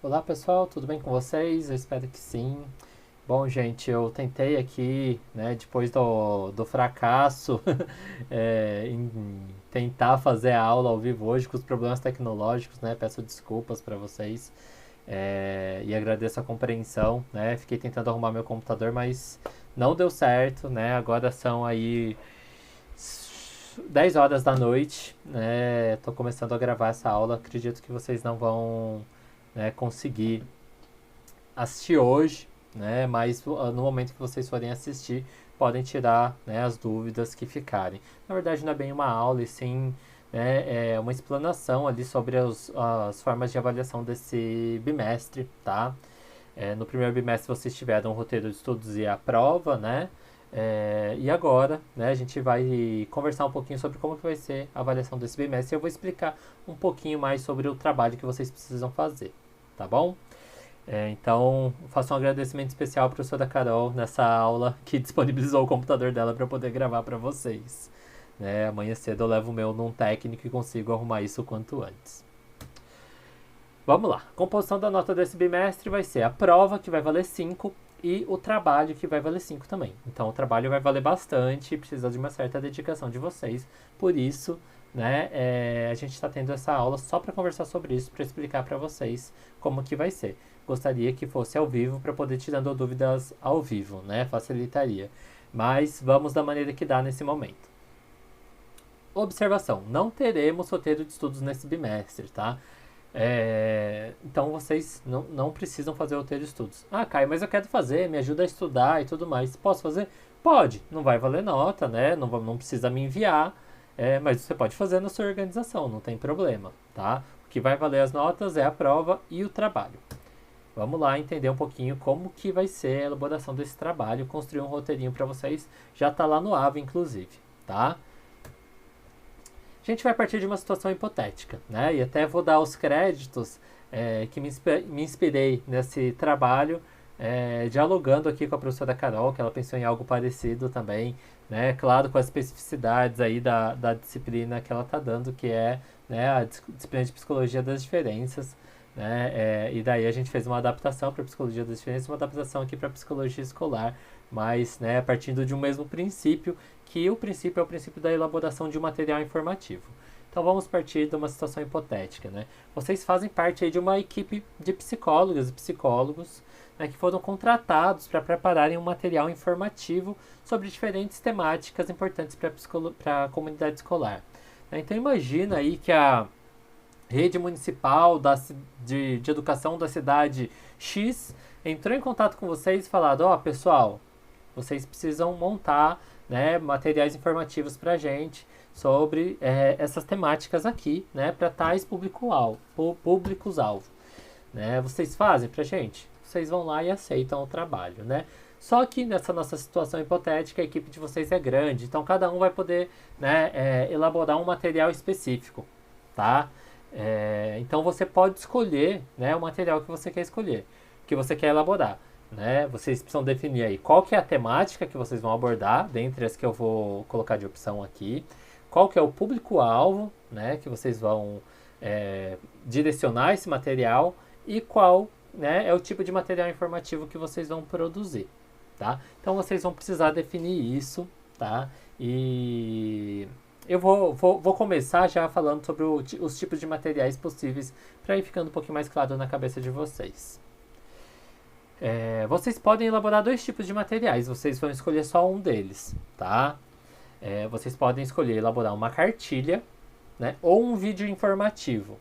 Olá pessoal, tudo bem com vocês? Eu espero que sim. Bom, gente, eu tentei aqui, né, depois do fracasso, em tentar fazer a aula ao vivo hoje com os problemas tecnológicos, né? Peço desculpas para vocês e agradeço a compreensão, né? Fiquei tentando arrumar meu computador, mas não deu certo, né? Agora são aí 10 horas da noite, né? Tô começando a gravar essa aula. Acredito que vocês não vão, né, conseguir assistir hoje, né? Mas no momento que vocês forem assistir, podem tirar, né, as dúvidas que ficarem. Na verdade, não é bem uma aula, e sim, né, é uma explanação ali sobre as formas de avaliação desse bimestre, tá? No primeiro bimestre vocês tiveram um roteiro de estudos e a prova, né? E agora, né, a gente vai conversar um pouquinho sobre como que vai ser a avaliação desse bimestre. Eu vou explicar um pouquinho mais sobre o trabalho que vocês precisam fazer, tá bom? Então, faço um agradecimento especial para a professora Carol nessa aula que disponibilizou o computador dela para poder gravar para vocês. Né? Amanhã cedo eu levo o meu num técnico e consigo arrumar isso o quanto antes. Vamos lá. A composição da nota desse bimestre vai ser a prova, que vai valer 5, e o trabalho, que vai valer 5 também. Então, o trabalho vai valer bastante e precisa de uma certa dedicação de vocês. Por isso, né, a gente está tendo essa aula só para conversar sobre isso, para explicar para vocês como que vai ser. Gostaria que fosse ao vivo para poder tirando dúvidas ao vivo, né? Facilitaria. Mas vamos da maneira que dá nesse momento. Observação: não teremos roteiro de estudos nesse bimestre, tá? Então vocês não precisam fazer roteiro de estudos. Ah, Caio, mas eu quero fazer, me ajuda a estudar e tudo mais. Posso fazer? Pode. Não vai valer nota, né? Não precisa me enviar. Mas você pode fazer na sua organização, não tem problema, tá? O que vai valer as notas é a prova e o trabalho. Vamos lá entender um pouquinho como que vai ser a elaboração desse trabalho, construir um roteirinho para vocês, já está lá no AVA, inclusive, tá? A gente vai partir de uma situação hipotética, né? E até vou dar os créditos que me inspirei nesse trabalho, dialogando aqui com a professora Carol, que ela pensou em algo parecido também, né? Claro, com as especificidades aí da disciplina que ela está dando, que é, né, a disciplina de psicologia das diferenças, né? E daí a gente fez uma adaptação para a psicologia das diferenças, uma adaptação aqui para a psicologia escolar, mas, né, partindo de um mesmo princípio, que o princípio é o princípio da elaboração de um material informativo. Então vamos partir de uma situação hipotética, né? Vocês fazem parte aí de uma equipe de psicólogas e psicólogos, né, que foram contratados para prepararem um material informativo sobre diferentes temáticas importantes para a comunidade escolar. Então imagina aí que a rede municipal de educação da cidade X entrou em contato com vocês e falado: ó, pessoal, vocês precisam montar, né, materiais informativos para a gente sobre essas temáticas aqui, né, para tais públicos-alvo. Né? Vocês fazem para a gente? Vocês vão lá e aceitam o trabalho, né? Só que nessa nossa situação hipotética, a equipe de vocês é grande, então cada um vai poder, né, elaborar um material específico, tá? Então você pode escolher, né, o material que você quer escolher, que você quer elaborar. Né? Vocês precisam definir aí qual que é a temática que vocês vão abordar, dentre as que eu vou colocar de opção aqui, qual que é o público-alvo, né, que vocês vão direcionar esse material e qual, né, é o tipo de material informativo que vocês vão produzir. Tá? Então vocês vão precisar definir isso, tá? E eu vou começar já falando sobre os tipos de materiais possíveis para ir ficando um pouquinho mais claro na cabeça de vocês. Vocês podem elaborar dois tipos de materiais, vocês vão escolher só um deles, tá? Vocês podem escolher elaborar uma cartilha, né, ou um vídeo informativo.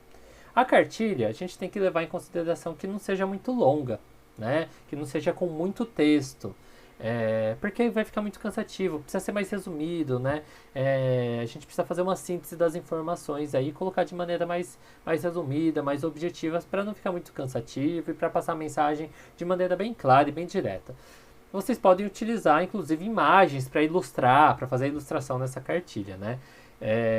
A cartilha, a gente tem que levar em consideração que não seja muito longa, né? Que não seja com muito texto. Porque vai ficar muito cansativo, precisa ser mais resumido, né? A gente precisa fazer uma síntese das informações aí, colocar de maneira mais resumida, mais objetiva, para não ficar muito cansativo e para passar a mensagem de maneira bem clara e bem direta. Vocês podem utilizar, inclusive, imagens para ilustrar, para fazer a ilustração nessa cartilha, né?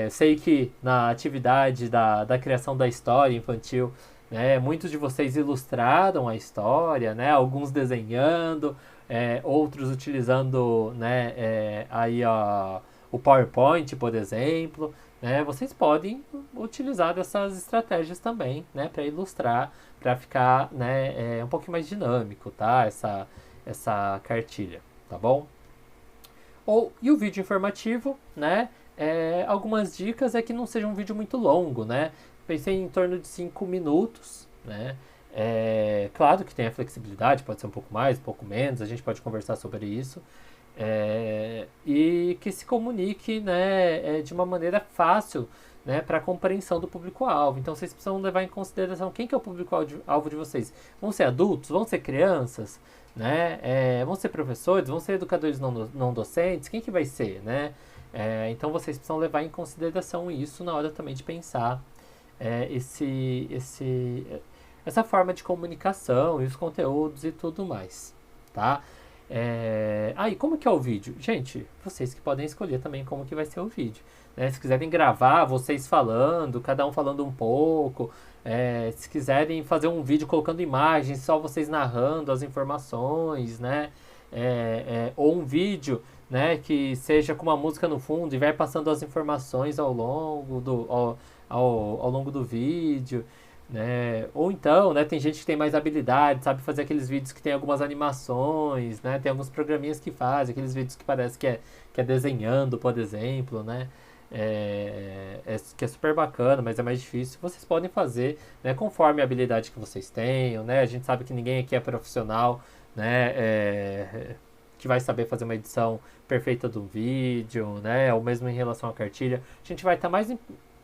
Sei que na atividade da criação da história infantil, né, muitos de vocês ilustraram a história, né? Alguns desenhando, outros utilizando, né, aí o PowerPoint, por exemplo. né, vocês podem utilizar dessas estratégias também, né, para ilustrar, para ficar, né, um pouquinho mais dinâmico, tá? Essa cartilha, tá bom? E o vídeo informativo, né? Algumas dicas é que não seja um vídeo muito longo, né? Pensei em torno de 5 minutos, né? Claro que tem a flexibilidade, pode ser um pouco mais, um pouco menos, a gente pode conversar sobre isso. E que se comunique, né, de uma maneira fácil, né, para a compreensão do público-alvo. Então vocês precisam levar em consideração quem que é o público-alvo de vocês. Vão ser adultos? Vão ser crianças? Né? Vão ser professores? Vão ser educadores não docentes? Quem que vai ser? Né? Então vocês precisam levar em consideração isso na hora também de pensar essa forma de comunicação e os conteúdos e tudo mais. Tá? E como que é o vídeo? Gente, vocês que podem escolher também como que vai ser o vídeo. Né? Se quiserem gravar vocês falando, cada um falando um pouco, se quiserem fazer um vídeo colocando imagens, só vocês narrando as informações, né? Ou um vídeo, né, que seja com uma música no fundo e vai passando as informações ao longo do vídeo. Né? Ou então, né, tem gente que tem mais habilidade, sabe fazer aqueles vídeos que tem algumas animações, né? Tem alguns programinhas que fazem, aqueles vídeos que parece que é desenhando, por exemplo, né? Que é super bacana, mas é mais difícil. Vocês podem fazer, né, conforme a habilidade que vocês tenham, né? A gente sabe que ninguém aqui é profissional, né? Que vai saber fazer uma edição perfeita do vídeo, né? Ou mesmo em relação à cartilha. A gente vai estar mais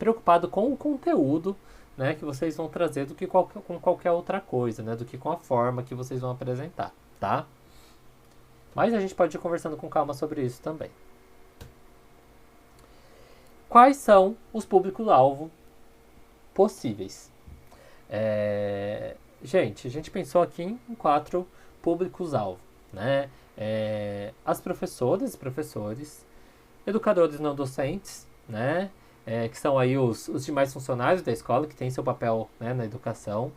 preocupado com o conteúdo, né, que vocês vão trazer do que com qualquer outra coisa, né? Do que com a forma que vocês vão apresentar, tá? Mas a gente pode ir conversando com calma sobre isso também. Quais são os públicos-alvo possíveis? Gente, a gente pensou aqui em 4 públicos-alvo, né? As professoras e professores, educadores não docentes, né? Que são aí os demais funcionários da escola que têm seu papel, né, na educação,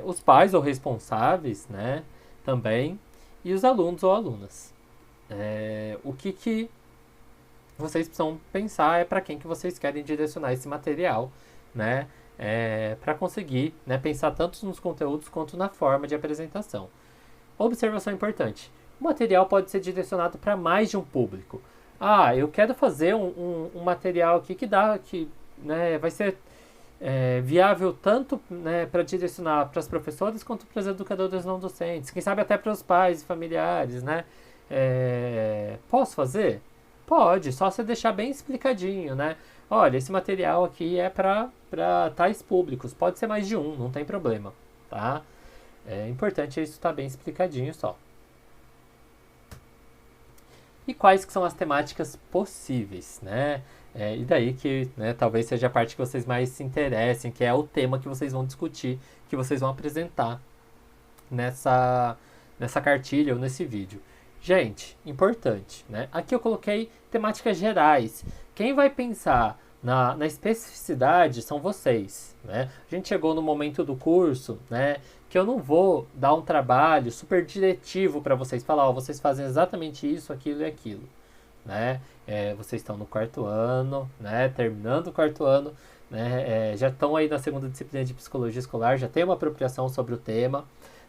os pais ou responsáveis, né, também, e os alunos ou alunas. O que vocês precisam pensar para quem que vocês querem direcionar esse material, né, para conseguir, né, pensar tanto nos conteúdos quanto na forma de apresentação. Observação importante: o material pode ser direcionado para mais de um público. Eu quero fazer um material aqui que né, vai ser viável tanto, né, para direcionar para as professoras quanto para os educadores não docentes, quem sabe até para os pais e familiares, né? Posso fazer? Pode, só você deixar bem explicadinho, né? Olha, esse material aqui é para tais públicos, pode ser mais de um, não tem problema, tá? É importante isso estar bem explicadinho só. E quais que são as temáticas possíveis, né? E daí que, né, talvez seja a parte que vocês mais se interessem, que é o tema que vocês vão discutir, que vocês vão apresentar nessa cartilha ou nesse vídeo. Gente, importante, né? Aqui eu coloquei temáticas gerais. Quem vai pensar na especificidade são vocês, né? A gente chegou no momento do curso, né, que eu não vou dar um trabalho super diretivo para vocês, falar, vocês fazem exatamente isso, aquilo e aquilo, né? Vocês estão no 4º ano, né, terminando o 4º ano, né, já estão aí na segunda disciplina de psicologia escolar, já tem uma apropriação sobre o tema,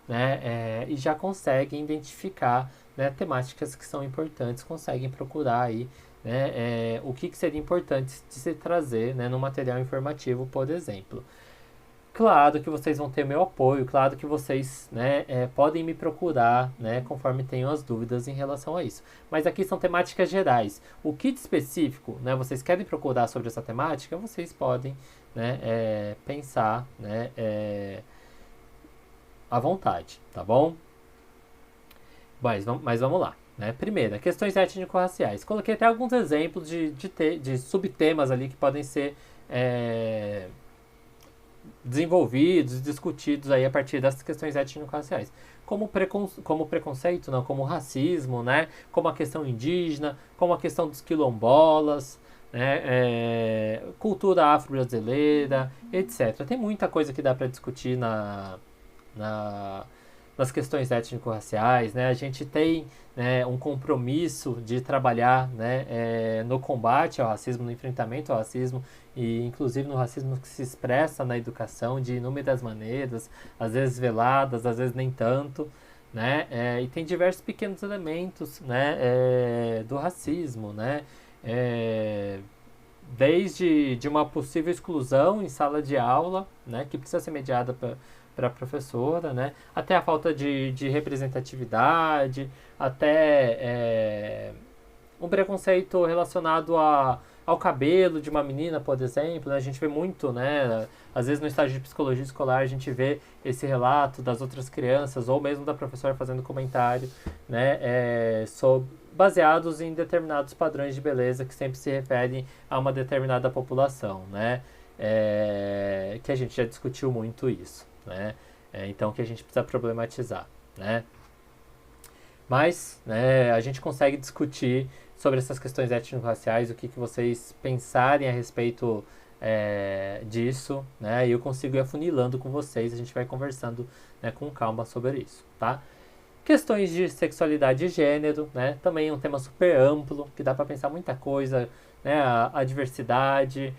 né, e já conseguem identificar, né, temáticas que são importantes, conseguem procurar aí, né, o que seria importante de se trazer, né, no material informativo, por exemplo. Claro que vocês vão ter meu apoio, claro que vocês, né, podem me procurar, né, conforme tenham as dúvidas em relação a isso. Mas aqui são temáticas gerais. O que de específico, né, vocês querem procurar sobre essa temática, vocês podem, né, pensar, né, à vontade, tá bom? Mas vamos lá. Né? Primeiro, questões étnico-raciais. Coloquei até alguns exemplos de subtemas ali que podem ser desenvolvidos e discutidos aí a partir dessas questões étnico-raciais. Como preconceito, não, como racismo, né? Como a questão indígena, como a questão dos quilombolas, né? Cultura afro-brasileira, etc. Tem muita coisa que dá para discutir nas nas questões étnico-raciais, né? A gente tem, né, um compromisso de trabalhar, né, no combate ao racismo, no enfrentamento ao racismo e inclusive no racismo que se expressa na educação de inúmeras maneiras, às vezes veladas, às vezes nem tanto, né? E tem diversos pequenos elementos, né, do racismo, né? É, desde de uma possível exclusão em sala de aula, né, que precisa ser mediada para a professora, né, até a falta de representatividade, até um preconceito relacionado ao cabelo de uma menina, por exemplo, né? A gente vê muito, né? Às vezes no estágio de psicologia escolar a gente vê esse relato das outras crianças ou mesmo da professora fazendo comentário, né? Baseados em determinados padrões de beleza que sempre se referem a uma determinada população, né? Que a gente já discutiu muito isso, né? Então que a gente precisa problematizar, né? Mas, né, a gente consegue discutir sobre essas questões étnico-raciais, o que vocês pensarem a respeito disso, né? E eu consigo ir afunilando com vocês, a gente vai conversando, né, com calma sobre isso, tá? Questões de sexualidade e gênero, né? Também é um tema super amplo, que dá para pensar muita coisa, né? A diversidade,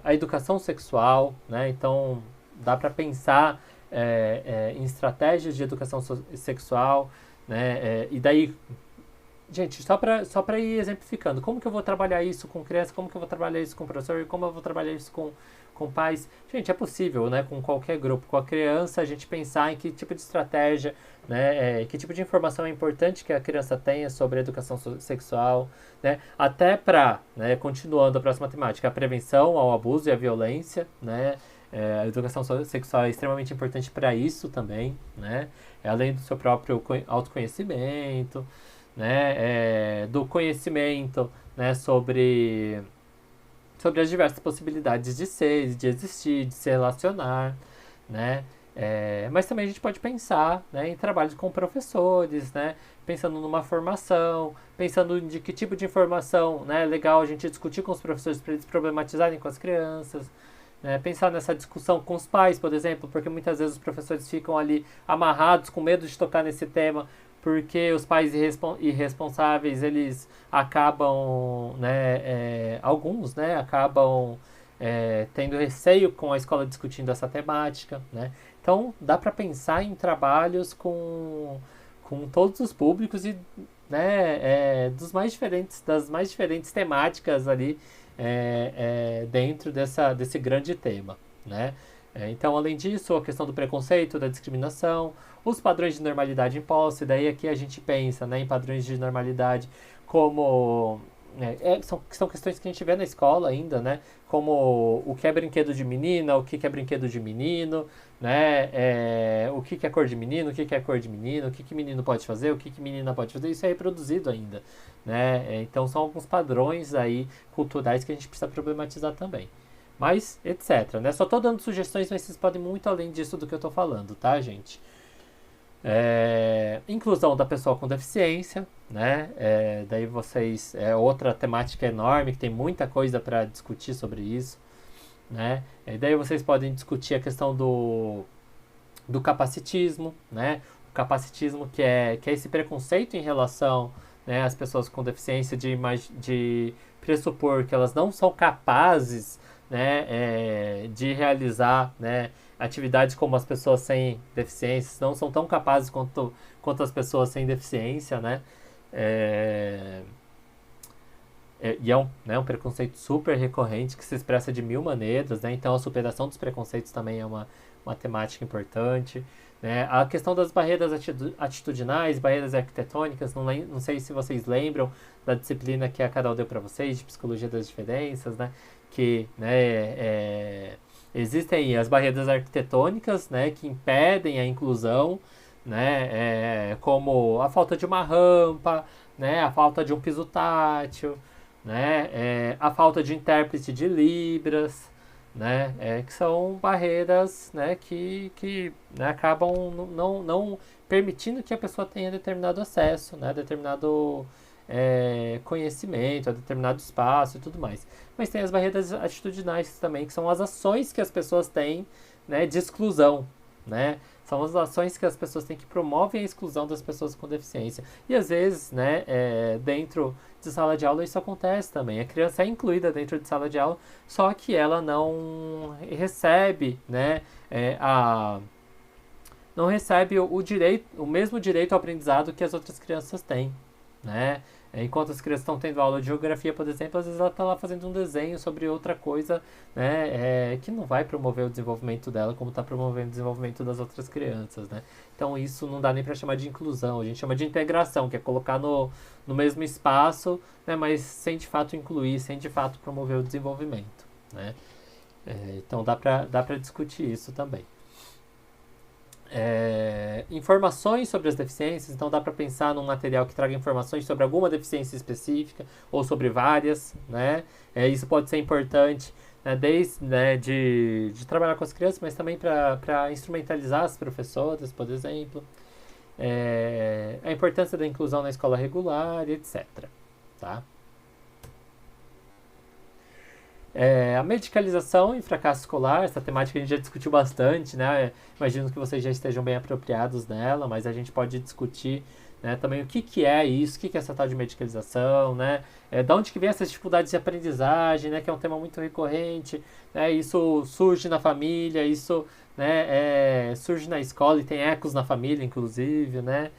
a educação sexual, né? Então, dá para pensar em estratégias de educação sexual, né? E daí, gente, só para ir exemplificando, como que eu vou trabalhar isso com criança, como que eu vou trabalhar isso com professor, como eu vou trabalhar isso com pais. Gente, é possível, né, com qualquer grupo, com a criança, a gente pensar em que tipo de estratégia, né, que tipo de informação é importante que a criança tenha sobre a educação sexual, né, até para, né, continuando a próxima temática, a prevenção ao abuso e à violência, né, a educação sexual é extremamente importante para isso também, né, além do seu próprio autoconhecimento, né, do conhecimento, né, sobre as diversas possibilidades de ser, de existir, de se relacionar, né? Mas também a gente pode pensar, né, em trabalhos com professores, né, pensando numa formação, pensando de que tipo de informação, né, é legal a gente discutir com os professores para eles problematizarem com as crianças, né, pensar nessa discussão com os pais, por exemplo, porque muitas vezes os professores ficam ali amarrados, com medo de tocar nesse tema, porque os pais irresponsáveis, eles acabam, né, alguns, né, acabam tendo receio com a escola discutindo essa temática, né. Então, dá para pensar em trabalhos com todos os públicos e, né, das mais diferentes temáticas ali dentro desse grande tema, né. Então, além disso, a questão do preconceito, da discriminação, os padrões de normalidade impostos, e daí aqui a gente pensa, né, em padrões de normalidade como... são questões que a gente vê na escola ainda, né? Como o que é brinquedo de menina, o que é brinquedo de menino, né? O que é cor de menino, o que é cor de menino, o que menino pode fazer, o que menina pode fazer, isso é reproduzido ainda, né? Então são alguns padrões aí culturais que a gente precisa problematizar também. Mas, etc, né? Só tô dando sugestões, mas vocês podem ir muito além disso do que eu tô falando, tá, gente? Inclusão da pessoa com deficiência, né? Daí vocês... outra temática enorme, que tem muita coisa para discutir sobre isso, né? E daí vocês podem discutir a questão do capacitismo, né? O capacitismo que é esse preconceito em relação, né, às pessoas com deficiência de pressupor que elas não são capazes, né, de realizar, né, atividades como as pessoas sem deficiência, não são tão capazes quanto as pessoas sem deficiência, né? E é um preconceito super recorrente que se expressa de mil maneiras, né? Então a superação dos preconceitos também é uma temática importante, né? A questão das barreiras atitudinais, barreiras arquitetônicas, não sei se vocês lembram da disciplina que a Carol deu para vocês, de psicologia das diferenças, né? Que, né, existem as barreiras arquitetônicas, né, que impedem a inclusão, né, como a falta de uma rampa, né, a falta de um piso tátil, né, a falta de intérprete de Libras, né, que são barreiras, né, que né, acabam não permitindo que a pessoa tenha determinado acesso, né, determinado conhecimento, a determinado espaço e tudo mais. Mas tem as barreiras atitudinais também, que são as ações que as pessoas têm, né, de exclusão, né? São as ações que as pessoas têm que promovem a exclusão das pessoas com deficiência. E às vezes, né, dentro de sala de aula isso acontece também. A criança é incluída dentro de sala de aula, só que ela não recebe, né, não recebe o mesmo direito ao aprendizado que as outras crianças têm, né? Enquanto as crianças estão tendo aula de geografia, por exemplo, às vezes ela está lá fazendo um desenho sobre outra coisa, né, que não vai promover o desenvolvimento dela como está promovendo o desenvolvimento das outras crianças, né? Então isso não dá nem para chamar de inclusão, a gente chama de integração, que é colocar no mesmo espaço, né, mas sem de fato incluir, sem de fato promover o desenvolvimento, né? Então dá para discutir isso também. Informações sobre as deficiências, então dá para pensar num material que traga informações sobre alguma deficiência específica ou sobre várias, né? Isso pode ser importante, né, desde, né, de trabalhar com as crianças, mas também para instrumentalizar as professoras, por exemplo. A importância da inclusão na escola regular, etc. Tá? A medicalização e fracasso escolar, essa temática a gente já discutiu bastante, né? Imagino que vocês já estejam bem apropriados nela, mas a gente pode discutir, né, também o que é isso, o que é essa tal de medicalização, né? Da onde que vem essas dificuldades de aprendizagem, né? Que é um tema muito recorrente, né? Isso surge na família, isso, né, surge na escola e tem ecos na família, inclusive, né?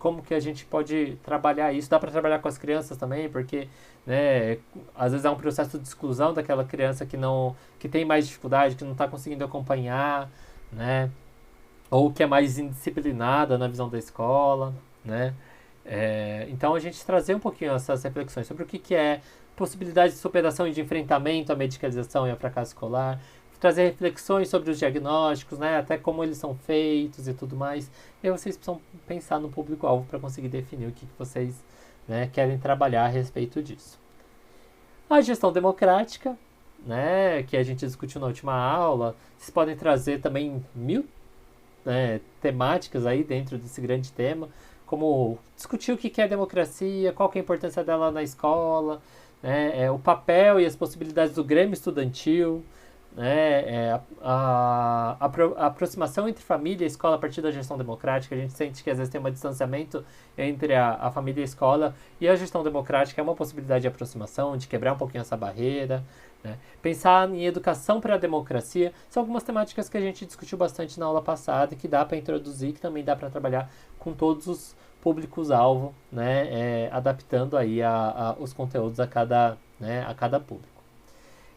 Como que a gente pode trabalhar isso? Dá para trabalhar com as crianças também, porque, né, às vezes é um processo de exclusão daquela criança que tem mais dificuldade, que não está conseguindo acompanhar, né, ou que é mais indisciplinada na visão da escola, né. Então a gente trazer um pouquinho essas reflexões sobre o que é possibilidade de superação e de enfrentamento à medicalização e ao fracasso escolar, trazer reflexões sobre os diagnósticos, né, até como eles são feitos e tudo mais. E aí vocês precisam pensar no público-alvo para conseguir definir o que vocês, né, querem trabalhar a respeito disso. A gestão democrática, né, que a gente discutiu na última aula, vocês podem trazer também 1000, né, temáticas aí dentro desse grande tema, como discutir o que é democracia, qual que é a importância dela na escola, né, o papel e as possibilidades do Grêmio Estudantil, né, a aproximação entre família e escola a partir da gestão democrática. A gente sente que às vezes tem um distanciamento entre a família e a escola, e a gestão democrática é uma possibilidade de aproximação, de quebrar um pouquinho essa barreira, né? Pensar em educação para a democracia são algumas temáticas que a gente discutiu bastante na aula passada e que dá para introduzir, que também dá para trabalhar com todos os públicos-alvo, né, adaptando aí os conteúdos a cada público.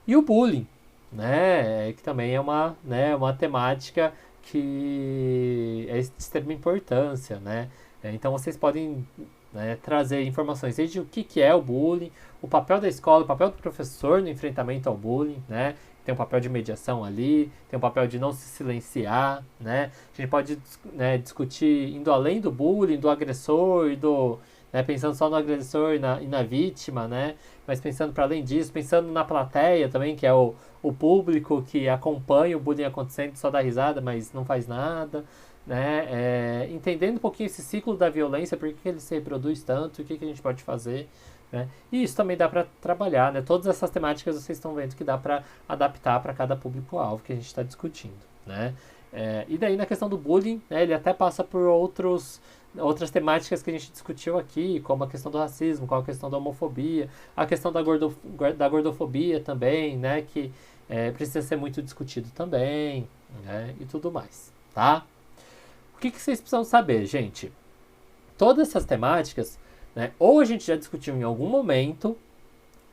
E o bullying, né, que também é uma temática que é de extrema importância, né? Então vocês podem, né, trazer informações desde o que é o bullying, o papel da escola, o papel do professor no enfrentamento ao bullying, né? Tem um papel de mediação ali, tem um papel de não se silenciar, né? A gente pode, né, discutir indo além do bullying, do agressor e pensando só no agressor e na vítima, né? Mas pensando para além disso, pensando na plateia também, que é o público que acompanha o bullying acontecendo, só dá risada, mas não faz nada, né? Entendendo um pouquinho esse ciclo da violência, por que ele se reproduz tanto, o que a gente pode fazer, né? E isso também dá para trabalhar, né? Todas essas temáticas vocês estão vendo que dá para adaptar para cada público-alvo que a gente está discutindo, né? E daí na questão do bullying, né, ele até passa por outras temáticas que a gente discutiu aqui, como a questão do racismo, como a questão da homofobia, a questão da gordofobia também, né, que precisa ser muito discutido também, né, e tudo mais, tá? O que vocês precisam saber, gente? Todas essas temáticas, né, ou a gente já discutiu em algum momento,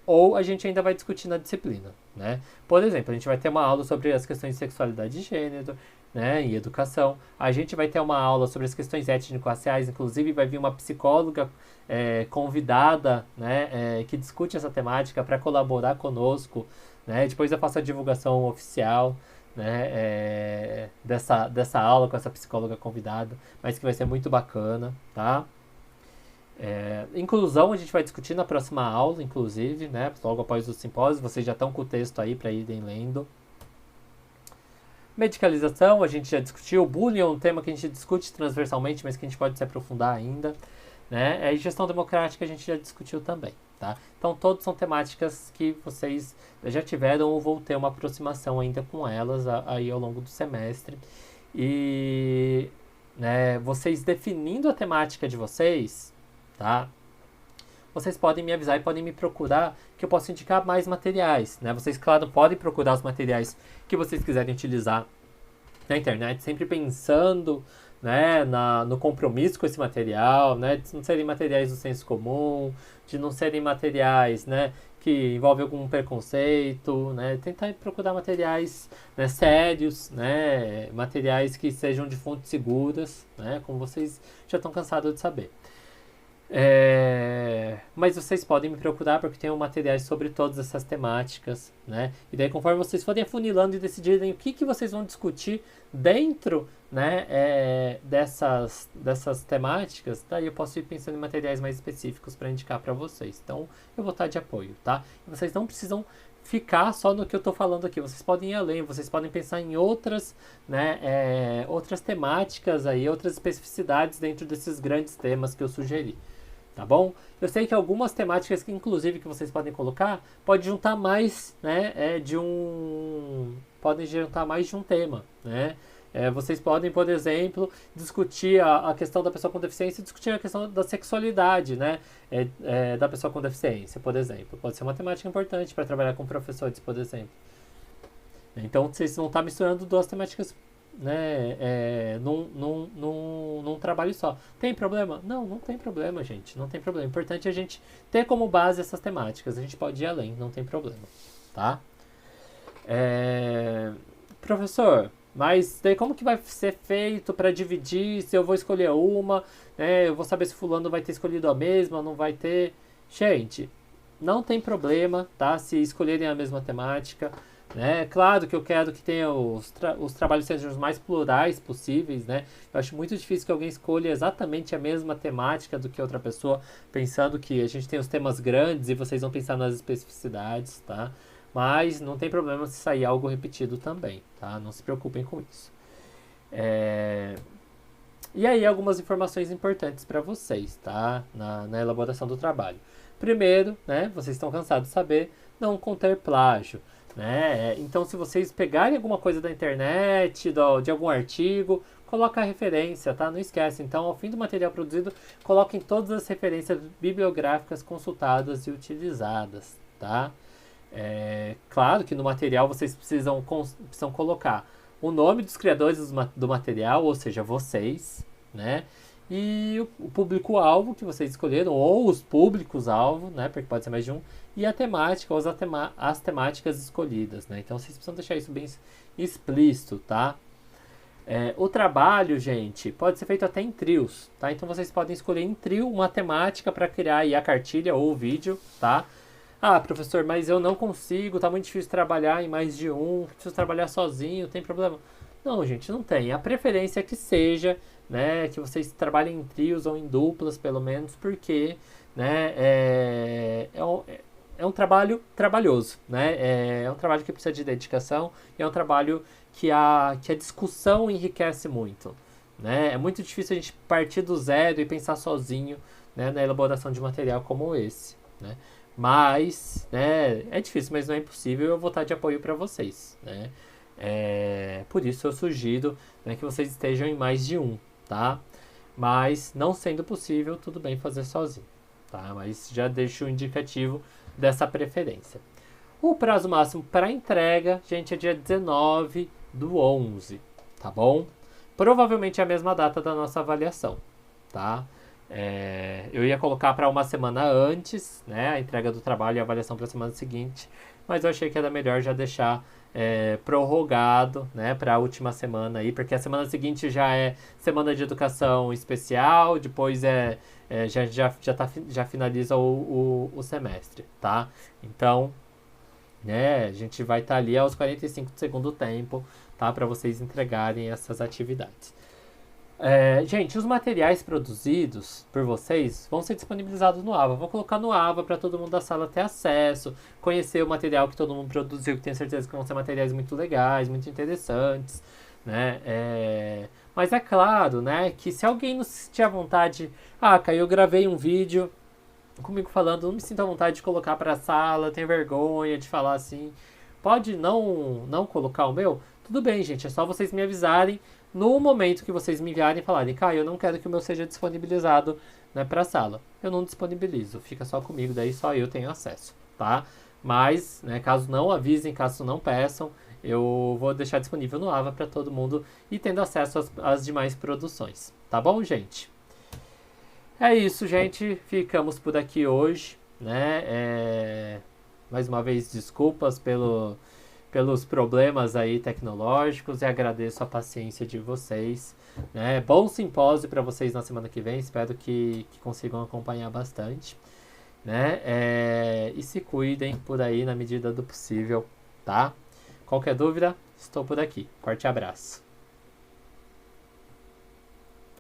ou a gente ainda vai discutir na disciplina, né? Por exemplo, a gente vai ter uma aula sobre as questões de sexualidade e gênero, né, e educação. A gente vai ter uma aula sobre as questões étnico-raciais, inclusive vai vir uma psicóloga convidada, né, que discute essa temática para colaborar conosco, né? Depois eu faço a divulgação oficial, né, dessa aula com essa psicóloga convidada, mas que vai ser muito bacana, tá? Inclusão a gente vai discutir na próxima aula, inclusive, né, logo após o simpósio. Vocês já estão com o texto aí para irem lendo. Medicalização, a gente já discutiu. O bullying é um tema que a gente discute transversalmente, mas que a gente pode se aprofundar ainda, né? E gestão democrática a gente já discutiu também, tá? Então, todas são temáticas que vocês já tiveram ou vão ter uma aproximação ainda com elas aí ao longo do semestre. E né, vocês definindo a temática de vocês, tá? Vocês podem me avisar e podem me procurar que eu posso indicar mais materiais, né? Vocês, claro, podem procurar os materiais que vocês quiserem utilizar na internet, sempre pensando, né, no compromisso com esse material, né, de não serem materiais do senso comum, de não serem materiais, né, que envolvem algum preconceito, né, tentar procurar materiais, né, sérios, né, materiais que sejam de fontes seguras, né, como vocês já estão cansados de saber. Mas vocês podem me procurar porque tenho materiais sobre todas essas temáticas, né? E daí conforme vocês forem afunilando e decidirem o que vocês vão discutir dentro, né, dessas temáticas, daí eu posso ir pensando em materiais mais específicos para indicar para vocês. Então eu vou estar de apoio, tá? E vocês não precisam ficar só no que eu estou falando aqui. Vocês podem ir além, vocês podem pensar em outras, né, outras temáticas aí, outras especificidades dentro desses grandes temas que eu sugeri. Tá bom? Eu sei que algumas temáticas que, inclusive, que vocês podem colocar, pode juntar mais, né, podem juntar mais de um tema, né? Vocês podem, por exemplo, discutir a questão da pessoa com deficiência e discutir a questão da sexualidade, né, da pessoa com deficiência, por exemplo. Pode ser uma temática importante para trabalhar com professores, por exemplo. Então, vocês vão estar misturando duas temáticas, né, num trabalho só. Tem problema? Não tem problema, gente. Não tem problema. O importante é a gente ter como base essas temáticas. A gente pode ir além, não tem problema. Tá? Professor, mas daí como que vai ser feito para dividir? Se eu vou escolher uma, né, eu vou saber se fulano vai ter escolhido a mesma, não vai ter. Gente, não tem problema, tá? Se escolherem a mesma temática. Né? Claro que eu quero que tenha os trabalhos sejam os mais plurais possíveis, né? Eu acho muito difícil que alguém escolha exatamente a mesma temática do que outra pessoa, pensando que a gente tem os temas grandes e vocês vão pensar nas especificidades, tá? Mas não tem problema se sair algo repetido também, tá? Não se preocupem com isso. E aí algumas informações importantes para vocês, tá? Na elaboração do trabalho. Primeiro, né? Vocês estão cansados de saber, não conter plágio. Né? Então, se vocês pegarem alguma coisa da internet, de algum artigo, coloca a referência, tá? Não esquece. Então, ao fim do material produzido, coloquem todas as referências bibliográficas consultadas e utilizadas, tá? Claro que no material vocês precisam colocar o nome dos criadores do material, ou seja, vocês, né? E o público-alvo que vocês escolheram, ou os públicos-alvo, né? Porque pode ser mais de um, e a temática, ou as temáticas escolhidas, né? Então vocês precisam deixar isso bem explícito, tá? O trabalho, gente, pode ser feito até em trios, tá? Então vocês podem escolher em trio uma temática para criar aí a cartilha ou o vídeo, tá? Ah, professor, mas eu não consigo, tá muito difícil trabalhar em mais de um, preciso trabalhar sozinho, tem problema? Não, gente, não tem. A preferência é que seja, né, que vocês trabalhem em trios ou em duplas, pelo menos, porque, né, é um trabalho trabalhoso, né? É um trabalho que precisa de dedicação e é um trabalho que a discussão enriquece muito, né? É muito difícil a gente partir do zero e pensar sozinho, né, na elaboração de material como esse, né? Mas, né, é difícil, mas não é impossível. Eu vou estar de apoio para vocês, né? Por isso eu sugiro, né, que vocês estejam em mais de um, tá? Mas não sendo possível, tudo bem fazer sozinho, tá? Mas já deixo o indicativo dessa preferência. O prazo máximo para entrega, gente, é dia 19/11, tá bom? Provavelmente é a mesma data da nossa avaliação, tá? Eu ia colocar para uma semana antes, né, a entrega do trabalho e a avaliação para a semana seguinte, mas eu achei que era melhor já deixar prorrogado, né, para a última semana aí, porque a semana seguinte já é semana de educação especial, depois já finaliza o semestre, tá? Então, né, a gente vai estar ali aos 45 do segundo tempo, tá, para vocês entregarem essas atividades. Gente, os materiais produzidos por vocês vão ser disponibilizados no AVA. Vou colocar no AVA para todo mundo da sala ter acesso, conhecer o material que todo mundo produziu, que tenho certeza que vão ser materiais muito legais, muito interessantes, né? Mas é claro, né, que se alguém não se sentir à vontade, Caio, eu gravei um vídeo comigo falando, não me sinto à vontade de colocar para a sala, tenho vergonha de falar assim, pode não colocar o meu? Tudo bem, gente, é só vocês me avisarem no momento que vocês me enviarem e falarem, Caio, eu não quero que o meu seja disponibilizado, né, para a sala. Eu não disponibilizo, fica só comigo, daí só eu tenho acesso, tá? Mas, né, caso não avisem, caso não peçam, eu vou deixar disponível no Ava para todo mundo e tendo acesso às demais produções, tá bom, gente? É isso, gente. Ficamos por aqui hoje, né? Mais uma vez, desculpas pelos problemas aí tecnológicos e agradeço a paciência de vocês, né? Bom simpósio para vocês na semana que vem. Espero que consigam acompanhar bastante, né? E se cuidem por aí na medida do possível, tá? Qualquer dúvida, estou por aqui. Forte abraço.